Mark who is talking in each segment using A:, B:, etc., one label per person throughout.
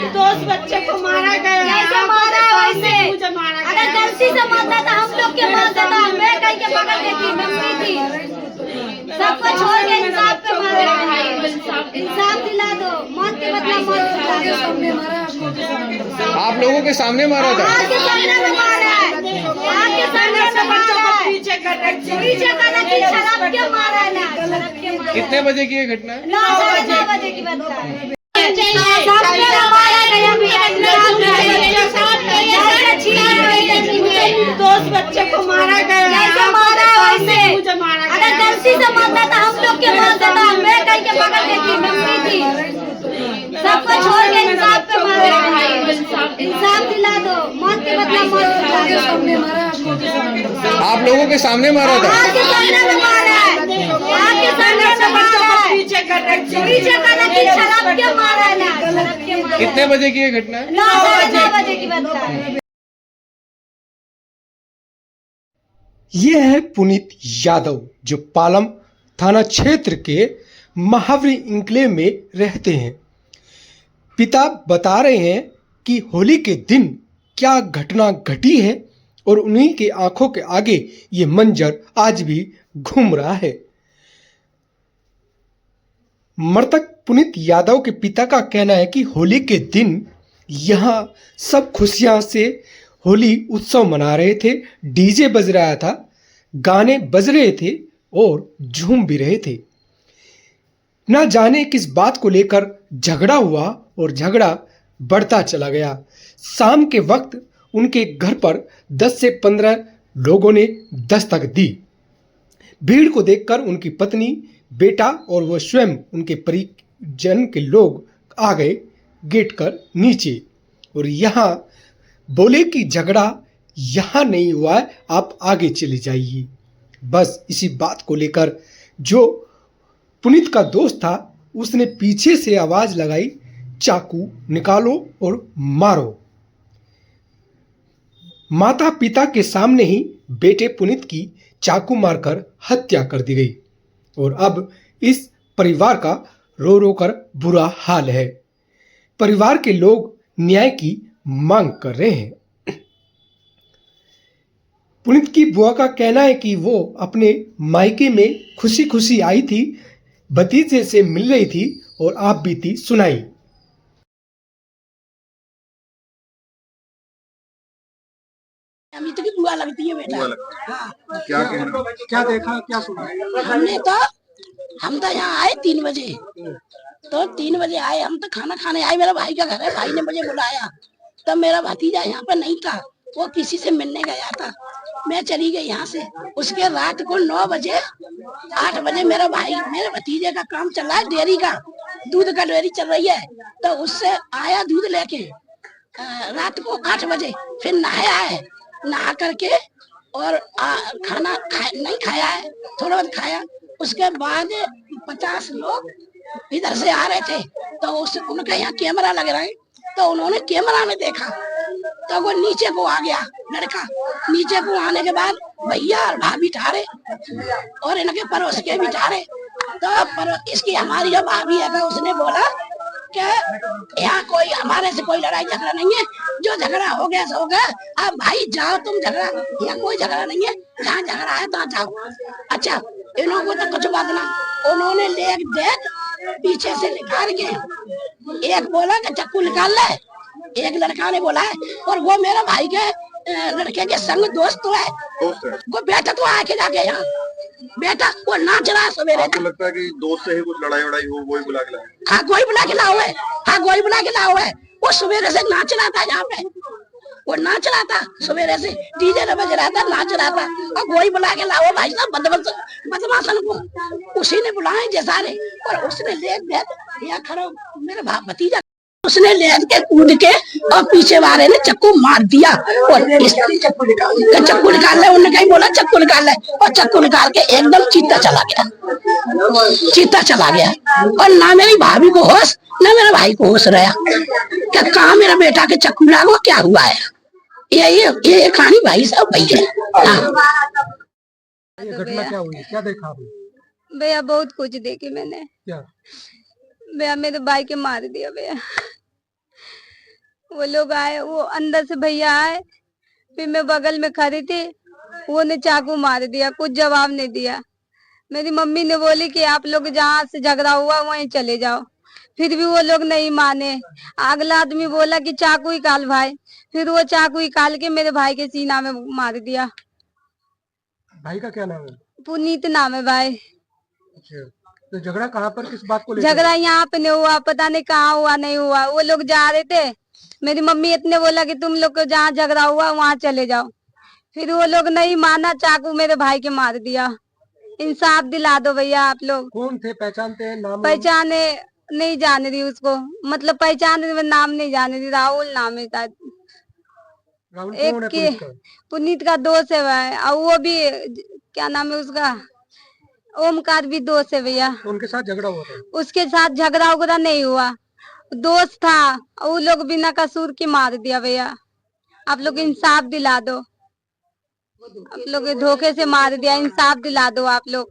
A: दोस्त बच्चे को मारा गया,
B: जैसे मारा वैसे।
A: मुझे मारा गया।
B: अगर गलती से मारता था हम लोग के मारता था, मैं कहीं के पकड़ देती नमती थी। सबको छोड़ के इंसाफ पे मारे भाई, इंसाफ दिला दो, मौत के बदला मौत दिला दो।
C: आप लोगों के सामने मारा था?
B: आपके सामने में मारा है, आपके सामने में मारा है।
A: पीछे कर
B: पीछे का ना कि शराब के मारा है ना, शराब के मारा है।
C: कितने बजे की ये घटना है?
B: 9 बजे की बात है।
A: दोस्त बच्चे को मारा गया,
B: जैसे मारा वैसे।
A: मुझे मारा गया।
B: अगर गलती से मारता था हम लोग के मारता था, मैं कहीं के पकड़ देती नमती थी। सबको छोड़ के इंसाफ पे मारे भाई, इंसाफ दिला दो, मौत के बदला मौत दिला दो।
C: आप लोगों के सामने मारा था?
B: आपके सामने में मारा है, आपके सामने में मारा है।
A: पीछे कर
B: पीछे का ना कि शराब के मारा है ना, शराब के मारा है।
C: कितने बजे की ये घटना है?
B: 9 बजे की बात है।
D: ये है पुनीत यादव, जो पालम थाना क्षेत्र के महावरी इंक्लेव में रहते हैं। पिता बता रहे हैं कि होली के दिन क्या घटना घटी है और उन्हीं के आंखों के आगे ये मंजर आज भी घूम रहा है। मृतक पुनीत यादव के पिता का कहना है कि होली के दिन यहाँ सब खुशियां से होली उत्सव मना रहे थे, डीजे बज रहा था, गाने बज रहे थे और झूम भी रहे थे। ना जाने किस बात को लेकर झगड़ा हुआ और झगड़ा बढ़ता चला गया। शाम के वक्त उनके घर पर 10 से 15 लोगों ने दस्तक दी। भीड़ को देखकर उनकी पत्नी, बेटा और वह स्वयं उनके परिजन के लोग आ गए गेट कर नीचे और यहाँ बोले कि झगड़ा यहाँ नहीं हुआ है, आप आगे चले जाइए। बस इसी बात को लेकर जो पुनीत का दोस्त था उसने पीछे से आवाज लगाई, चाकू निकालो और मारो। माता पिता के सामने ही बेटे पुनीत की चाकू मारकर हत्या कर दी गई और अब इस परिवार का रो रो कर बुरा हाल है। परिवार के लोग न्याय की मांग कर रहे हैं। पुनीत की बुआ का कहना है कि वो अपने मायके में खुशी खुशी आई थी, भतीजे से मिल रही थी और आप बीती सुनाई।
E: अमित की बुआ लगती है बेटा। हाँ।
C: क्या देखा, क्या सुना?
E: हम तो यहाँ आए 3 बजे, तो 3 बजे आए, हम तो खाना खाने आए। मेरा भाई का घर है, भाई ने मुझे बुलाया, तब मेरा भतीजा यहाँ पर नहीं था, वो किसी से मिलने गया था। मैं चली गई यहाँ से। उसके रात को 9 बजे 8 बजे मेरा भाई, मेरे भतीजे का काम चल रहा है, डेयरी का, दूध का डेयरी चल रही है, तो उससे आया दूध लेके रात को 8 बजे। फिर नहाया है, नहा करके और खाना नहीं खाया है, थोड़ा बहुत खाया। उसके बाद 50 लोग इधर से आ रहे थे, तो उनका यहाँ कैमरा लग रहा है, तो उन्होंने कैमरा में देखा, तो वो नीचे को आ गया लड़का। नीचे को आने के बाद भैया और भाभी ठहरे और इनके पड़ोस के भी ठहरे। तो इसकी हमारी जो भाभी है उसने बोला कि यहाँ कोई हमारे से कोई लड़ाई झगड़ा नहीं है, जो झगड़ा हो गया सो गया, अब भाई जाओ तुम, झगड़ा यहाँ कोई झगड़ा नहीं है, जहाँ झगड़ा है तहाँ जाओ। अच्छा, इन्होंने तो कुछ बात ना, उन्होंने लेग देख पीछे से निकाल के एक बोला कि चक्कू निकाल ले, एक लड़का ने बोला है, और वो मेरा भाई के लड़के के संग दोस्त तो है, वो बेटा तो आके जाके यहाँ बेटा वो नाच रहा है सवेरे।
F: आपको लगता है कि दोस्त से ही कुछ लड़ाई हो, वही बुला के लाए?
E: हाँ, कोई बुला के लाओ है, हाँ कोई बुला के लाओ है। वो सवेरे से नाच रहा था यहाँ पे, वो नाच रहा था सवेरे से, डीजे बज रहा था, नाच रहा था, और कोई बुला के लाओ भाई साहब बदमाशन को। उसी ने बुलाए जैसारे, और उसने ले यहाँ खड़ा मेरा भतीजा, उसने ले के कूद के और पीछे वाले ने चक्कू मार दिया और चक्कू निकाल ले, उन्होंने कहीं बोला चक्कू निकाल ले, और चक्कू निकाल के एकदम चीता चला गया। और ना मेरी भाभी को होश, ना मेरे भाई को होश रहा क्या कहा मेरा बेटा के चक्कू लागो, क्या हुआ है। ये कहानी भाई साहब भैया।
G: ये घटना क्या हुई, क्या देखा आपने?
B: भैया बहुत कुछ देखी मैंने।
D: क्या?
B: भैया मेरे भाई के मार दिया भैया। वो लोग आए, वो अंदर से भैया आए, फिर मैं बगल में खड़ी थी, वो ने चाकू मार दिया, कुछ जवाब नहीं दिया। मेरी मम्मी ने बोली कि आप लोग जहाँ से झगड़ा हुआ वहीं चले जाओ, फिर भी वो लोग नहीं माने। अगला आदमी बोला कि चाकू निकाल भाई, फिर वो चाकू निकाल के मेरे भाई के सीना में मार दिया।
D: भाई का क्या नाम है?
B: पुनीत नाम है भाई।
D: अच्छा, तो झगड़ा कहाँ पर, किस बात को लेकर?
B: झगड़ा यहाँ पे नहीं हुआ, पता नहीं कहाँ हुआ, नहीं हुआ। वो लोग जा रहे थे, मेरी मम्मी इतने बोला कि तुम लोग को जहाँ झगड़ा हुआ वहाँ चले जाओ, फिर वो लोग नहीं माना, चाकू मेरे भाई के मार दिया। इंसाफ दिला दो भैया आप लोग।
D: कौन थे, पहचानते हैं नाम?
B: पहचाने नहीं जान रही उसको, मतलब पहचान नाम नहीं जान रही, राहुल नाम है शायद।
D: राहुल
B: एक
D: कौन है
B: के
D: पुलिस का?
B: पुनीत का दोस्त है भाई, और वो भी क्या नाम है उसका, ओमकार भी दोस्त है भैया।
D: उनके साथ झगड़ा हुआ था?
B: उसके साथ झगड़ा उगड़ा नहीं हुआ, दोस्त था, वो लोग बिना कसूर की मार दिया भैया। आप लोग इंसाफ दिला दो, आप लोग धोखे से मार दिया, इंसाफ दिला दो आप लोग।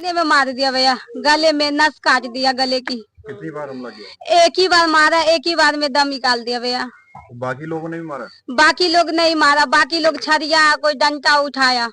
B: गले में मार दिया भैया, गले में नस काट दिया गले की।
F: कितनी बार हमला किया?
B: एक ही बार मारा, एक ही बार में दम निकाल दिया भैया।
F: बाकी लोगों ने भी मारा?
B: बाकी लोग नहीं मारा, बाकी लोग छरिया कोई डंडा उठाया,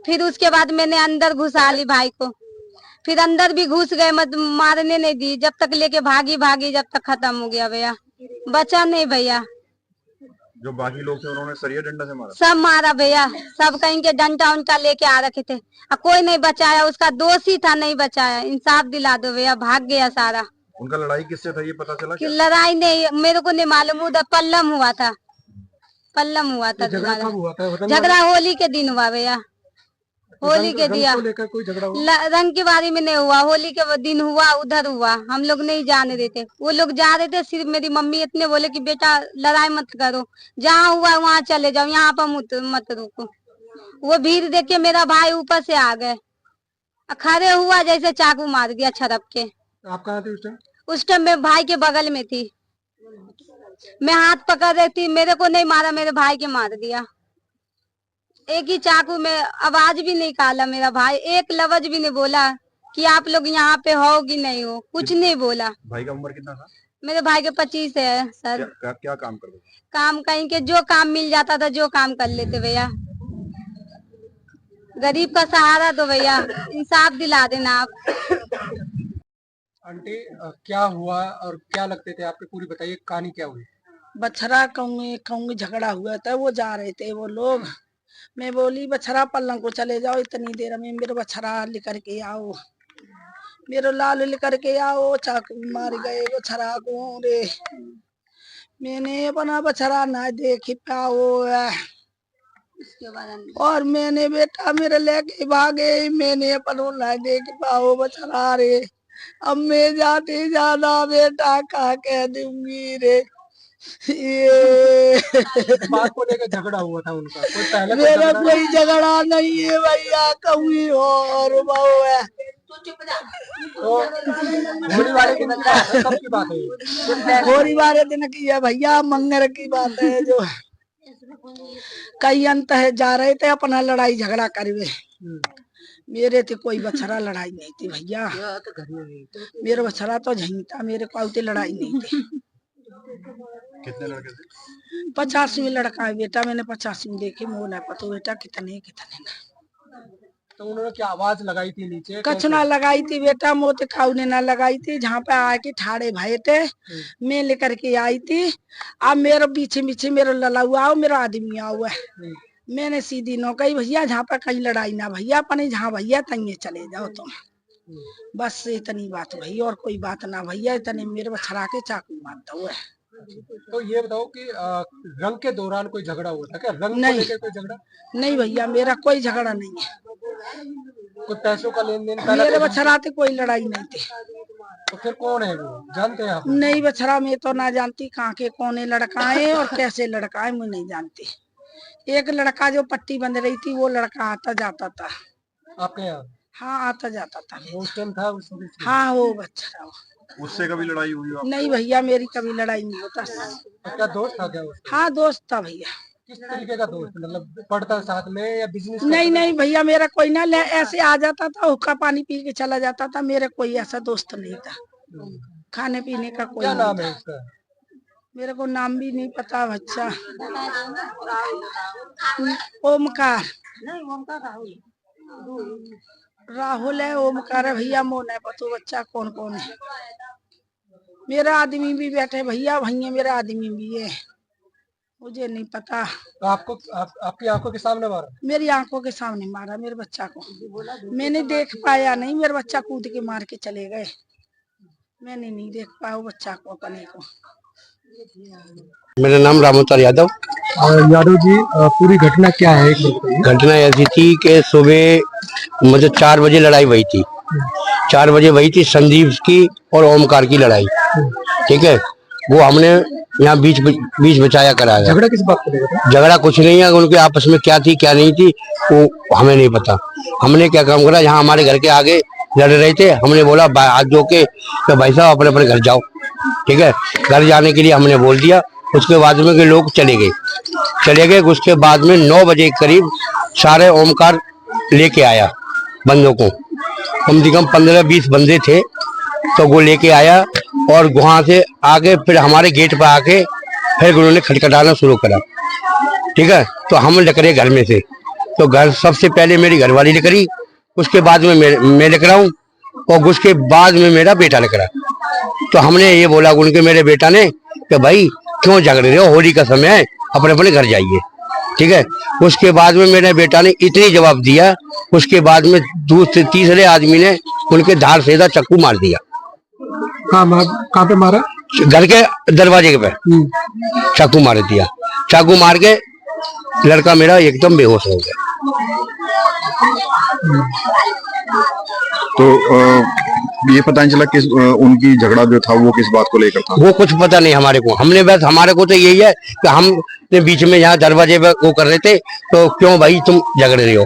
B: फिर उसके बाद मैंने अंदर घुसा ली भाई को, फिर अंदर भी घुस गए, मत मारने नहीं दी, जब तक लेके भागी जब तक खत्म हो गया भैया, बचा नहीं भैया।
F: जो बाकी लोग थे उन्होंने सरिया डंडा से मारा?
B: सब मारा भैया, सब कहीं के डंडा उंटा लेके आ रखे थे, कोई नहीं बचाया, उसका दोषी था, नहीं बचाया। इंसाफ दिला दो भैया, भाग गया सारा।
F: उनका लड़ाई किससे था ये पता चला
B: कि
F: क्या?
B: लड़ाई नहीं, मेरे को नहीं मालूम, उधर पल्लम हुआ था, पल्लम हुआ था।
D: झगड़ा कब हुआ था?
B: झगड़ा होली के दिन हुआ भैया, होली के दिया
D: लेकर कोई झगड़ा हुआ?
B: रंग के बारे में नहीं हुआ, होली के दिन हुआ, उधर हुआ, हम लोग नहीं जाने देते। वो लोग जा रहे थे, सिर्फ मेरी मम्मी इतने बोले कि बेटा लड़ाई मत करो, जहाँ हुआ वहाँ चले जाओ, यहाँ पर मत रुको। वो भीड़ देख के मेरा भाई ऊपर से आ गए, खड़े हुआ जैसे चाकू मार दिया छड़प के।
D: आप कहाँ थे उस टाइम?
B: उस टाइम मैं भाई के बगल में थी, मैं हाथ पकड़ रही थी, मेरे को नहीं मारा, मेरे भाई के मार दिया। एक ही चाकू में, आवाज भी नहीं निकाला मेरा भाई, एक लफ्ज भी नहीं बोला कि आप लोग यहाँ पे हो कि नहीं हो, कुछ नहीं बोला।
F: भाई का उम्र कितना था?
B: मेरे भाई के 25 है सर।
F: क्या काम करते थे?
B: काम कहीं के जो काम मिल जाता था, जो काम कर लेते भैया। गरीब का सहारा दो भैया, इंसाफ दिला देना आप।
D: आंटी क्या हुआ और क्या लगते थे आपके, पूरी बताइए कहानी क्या हुई?
E: बछड़ा कहूँगी झगड़ा हुआ था, वो जा रहे थे वो लोग, मैं बोली बछड़ा पल्लंग को चले जाओ, इतनी देर में मेरे बछड़ा लेकर के आओ, मेरे लाल लेकर के आओ, चाकू मार गए बछड़ा को रे। मैंने अपना बछड़ा ना देख पाओ, और मैंने बेटा मेरे लेके भागे, मैंने अपनो ना देख पाओ बछड़ा रे। अब मैं जाते जाना बेटा का कह दूंगी रे। ये
D: बात को लेकर झगड़ा हुआ था उनका? कोई पहले
E: मेरा कोई झगड़ा नहीं है भैया, कभी और बहु है।
D: तो होली वाले दिन की बात है, कब की बात है ये?
E: होली वाले दिन की है भैया, मंगल की बात है। जो कई अंत है जा रहे थे अपना लड़ाई झगड़ा करवे, मेरे थे कोई बछड़ा लड़ाई नहीं थी भैया, मेरा बछड़ा तो झही था, मेरे को आउते लड़ाई नहीं थी।
F: कितने लड़के थे?
E: 85 में लड़का है बेटा, मैंने 85 में देखे, मुँह ना पता बेटा कितने कितने ना।
D: तो उन्होंने क्या आवाज लगाई थी नीचे?
E: कछ ना लगाई थी बेटा, मोते खाऊ ने ना लगाई थी, जहाँ पे आके ठाड़े भये थे, मैं लेकर के आई थी। अब मेरे पीछे पीछे मेरा लला हुआ हो, मेरा आदमी हुआ है, मैंने सीधी नौकरी भैया जहाँ पर कहीं लड़ाई ना भैया, अपने जहाँ भैया तंगे चले जाओ तुम, बस इतनी बात भैया, और कोई बात ना भैया, इतने मेरे बछड़ा के चाकू मारता हुआ है।
D: तो ये बताओ कि रंग के दौरान कोई झगड़ा हुआ था क्या? रंग
E: नहीं।
D: को लेकर कोई झगड़ा?
E: नहीं भैया, मेरा कोई झगड़ा नहीं है,
D: कोई पैसों का लेन देन?
E: मेरे बछड़ा से कोई लड़ाई नहीं थी।
D: तो फिर कौन है वो, जानते हैं आप?
E: नहीं बछड़ा मैं तो ना जानती, कहाँ के कौन है लड़का है और कैसे लड़का है, मैं नहीं जानती। एक लड़का जो पट्टी बंध रही थी, वो लड़का आता जाता था
D: आपके यहाँ?
E: हाँ, आता जाता था।
D: उस टाइम था उस बीच में?
E: हाँ, वो बच्चा।
F: उससे कभी लड़ाई हुई?
E: नहीं भैया, मेरी कभी लड़ाई नहीं होता।
D: तो क्या दोस्त था क्या उसका?
E: हाँ, दोस्त था भैया।
D: किस तरीके का दोस्त, मतलब पढ़ता साथ में या बिजनेस?
E: नहीं नहीं भैया, मेरा कोई ना ऐसे आ जाता था, हुक्का पानी पी के चला जाता था। मेरा कोई ऐसा दोस्त नहीं था, खाने पीने का कोई।
D: क्या
E: नहीं
D: नाम
E: था।
D: है उसका?
E: मेरे को नाम भी नहीं पता बच्चा। ओमकार, राहुल है, ओमकार है भैया, मोन है, बतो बच्चा कौन कौन है। मेरा आदमी भी बैठे भैया, भैया मेरा आदमी भी है, मुझे नहीं पता।
D: तो आपको आपकी आंखों के सामने मारा?
E: मेरी आंखों के सामने मारा मेरे बच्चा को। मैंने देख पाया नहीं, मेरा बच्चा कूद के मार के चले गए। मैंने नहीं देख पाया वो बच्चा को, अपने को।
G: मेरा नाम रामोतर यादव।
D: यादव जी, पूरी घटना क्या है?
G: घटना ऐसी थी कि सुबह मुझे 4 बजे लड़ाई हुई थी। 4 बजे हुई थी संदीप की और ओमकार की लड़ाई। ठीक है, वो हमने यहाँ बीच बचाया कराया।
D: झगड़ा किस बात को?
G: झगड़ा कुछ नहीं है, उनके आपस में क्या थी क्या नहीं थी वो हमें नहीं पता। हमने क्या काम करा, यहाँ हमारे घर के आगे लड़ रहे थे, हमने बोला हाथ धो के तो भाई साहब अपने अपने घर जाओ। ठीक है, घर जाने के लिए हमने बोल दिया। उसके बाद में के लोग चले गए। उसके बाद में 9 बजे करीब सारे ओमकार लेके आया बंदों को, कम से कम 15-20 बंदे थे, तो वो लेके आया और वहां से आगे फिर हमारे गेट पर आके फिर उन्होंने खटखटाना शुरू करा। ठीक है, तो हम निकले घर में से, तो घर सबसे पहले मेरी घरवाली निकली, उसके बाद में मैं लिख रहा हूँ, और उसके बाद में मेरा बेटा लिख रहा। तो हमने ये बोला उनके मेरे बेटा ने कि भाई क्यों झगड़ रहे हो, होली का समय है, अपने अपने घर जाइए। ठीक है, उसके बाद में मेरे बेटा ने इतनी जवाब दिया, उसके बाद में दूसरे तीसरे आदमी ने उनके धार सीधा चक्कू मार दिया।
D: कहाँ पे मारा?
G: घर के दरवाजे पे चाकू मार दिया। चाकू मार के लड़का मेरा एकदम बेहोश हो गया।
F: तो ये पता नहीं चला किस उनकी झगड़ा जो था वो किस बात को लेकर था?
G: वो कुछ पता नहीं हमारे को। हमने बस हमारे को तो यही है कि हम बीच में यहाँ दरवाजे पे वो कर रहे थे, तो क्यों भाई तुम झगड़ रहे हो,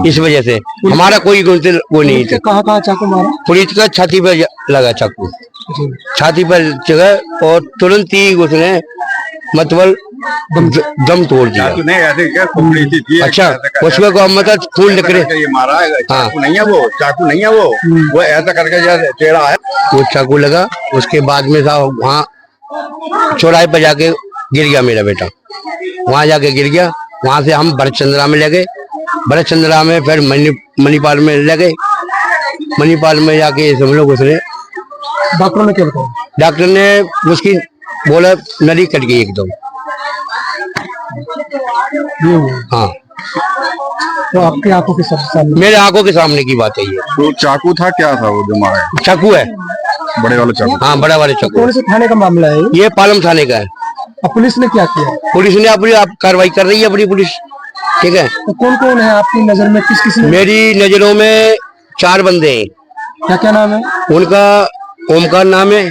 G: इस वजह से। हमारा कोई वो नहीं था।
D: कहाँ चाकू मारा?
G: पुलिस का छाती पे लगा चाकू, छाती पर जगह, और तुरंत ही उसने मतलब दम तोड़ दिया।
F: नहीं ऐसे क्या थी?
G: अच्छा, उसमें को मतलब खून निकले।
F: ये मारा है, चाकू नहीं है वो, चाकू नहीं है वो ऐसा करके जैसे टेढ़ा है
G: वो चाकू लगा। उसके बाद में साहब वहाँ चौराहे पर जाके गिर गया मेरा बेटा, वहां जाके गिर गया। वहां से हम भरतचंद्रा में लगे, भरतचंद्रा में फिर मणिपाल में लगे। मणिपाल में जाके हम लोग उसने
D: डॉक्टर ने क्या बताया?
G: डॉक्टर ने उसकी बोला नली कट गई एकदम। हाँ,
D: तो आपकी आंखों के सामने?
G: मेरे आंखों के सामने की बात है ये।
F: तो चाकू था, क्या था वो जो मारा है?
G: चाकू है,
F: बड़े वाला चाकू?
G: हाँ बड़ा वाले चाकू।
D: कौन से थाने का मामला है
G: ये पालम थाने का है।
D: अब पुलिस ने क्या किया?
G: पुलिस ने अपनी कार्रवाई कर रही है अपनी पुलिस। ठीक है,
D: तो कौन कौन है आपकी नजर में, किस किस ने?
G: मेरी नजरों में 4 बंदे हैं।
D: क्या क्या नाम है
G: उनका? ओमकार नाम है,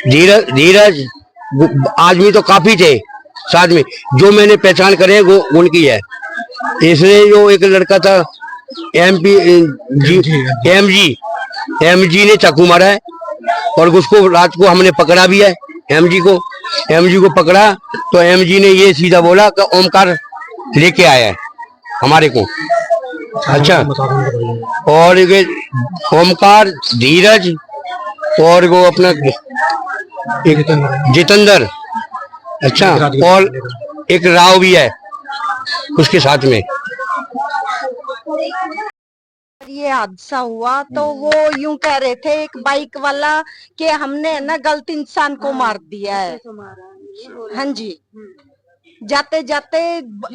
G: धीरज आदमी तो काफी थे साथ में, जो मैंने पहचान करे वो उनकी है। इसलिए जो एक लड़का था एमजी ने चाकू मारा है, और उसको रात को हमने पकड़ा भी है। एमजी को पकड़ा तो एमजी ने ये सीधा बोला कि ओमकार लेके आया है हमारे को। अच्छा, और ओमकार, धीरज और वो अपना एक जितेंद्र, अच्छा, और एक राव भी है उसके साथ में।
A: ये हादसा हुआ तो वो यूं कह रहे थे एक बाइक वाला कि हमने ना गलत इंसान को मार दिया है। हाँ जी, जाते जाते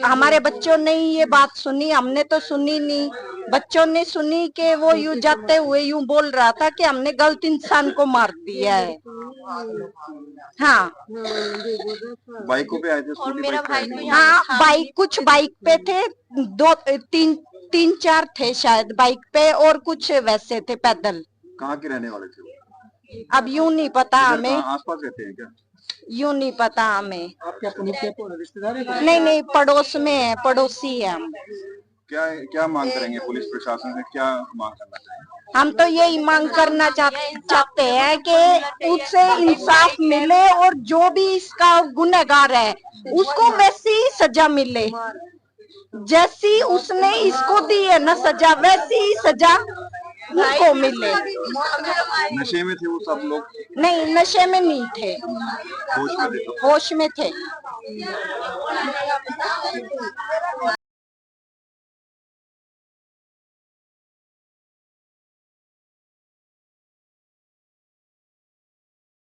A: हमारे बच्चों ने ये बात सुनी, हमने तो सुनी नहीं, बच्चों ने सुनी कि वो यूं जाते हुए यूं बोल रहा था कि हमने गलत इंसान को मार दिया है। हाँ,
F: बाइकों पे आए थे?
A: और मेरा भाई तो हाँ, बाइक, कुछ बाइक पे थे, 3-4 थे शायद बाइक पे, और कुछ वैसे थे पैदल।
F: कहाँ के रहने वाले थे वो?
A: अब यूं नहीं पता हमें,
F: आसपास रहते हैं क्या?
A: यूं नहीं पता हमें।
D: आप क्या पुलिस के रिश्तेदार हैं?
A: नहीं, पड़ोस में है, पड़ोसी है हम।
F: क्या मांग करेंगे पुलिस प्रशासन से, क्या मांग करना चाहिए?
A: हम तो यही मांग करना चाहते हैं कि उससे इंसाफ मिले और जो भी इसका गुनहगार है उसको वैसी ही सजा मिले, जैसी उसने इसको दी है ना सजा, वैसी ही सजा उनको मिले।
F: नशे में थे वो सब लोग?
A: नहीं, नशे में नहीं थे,
F: होश में थे?
A: होश में थे।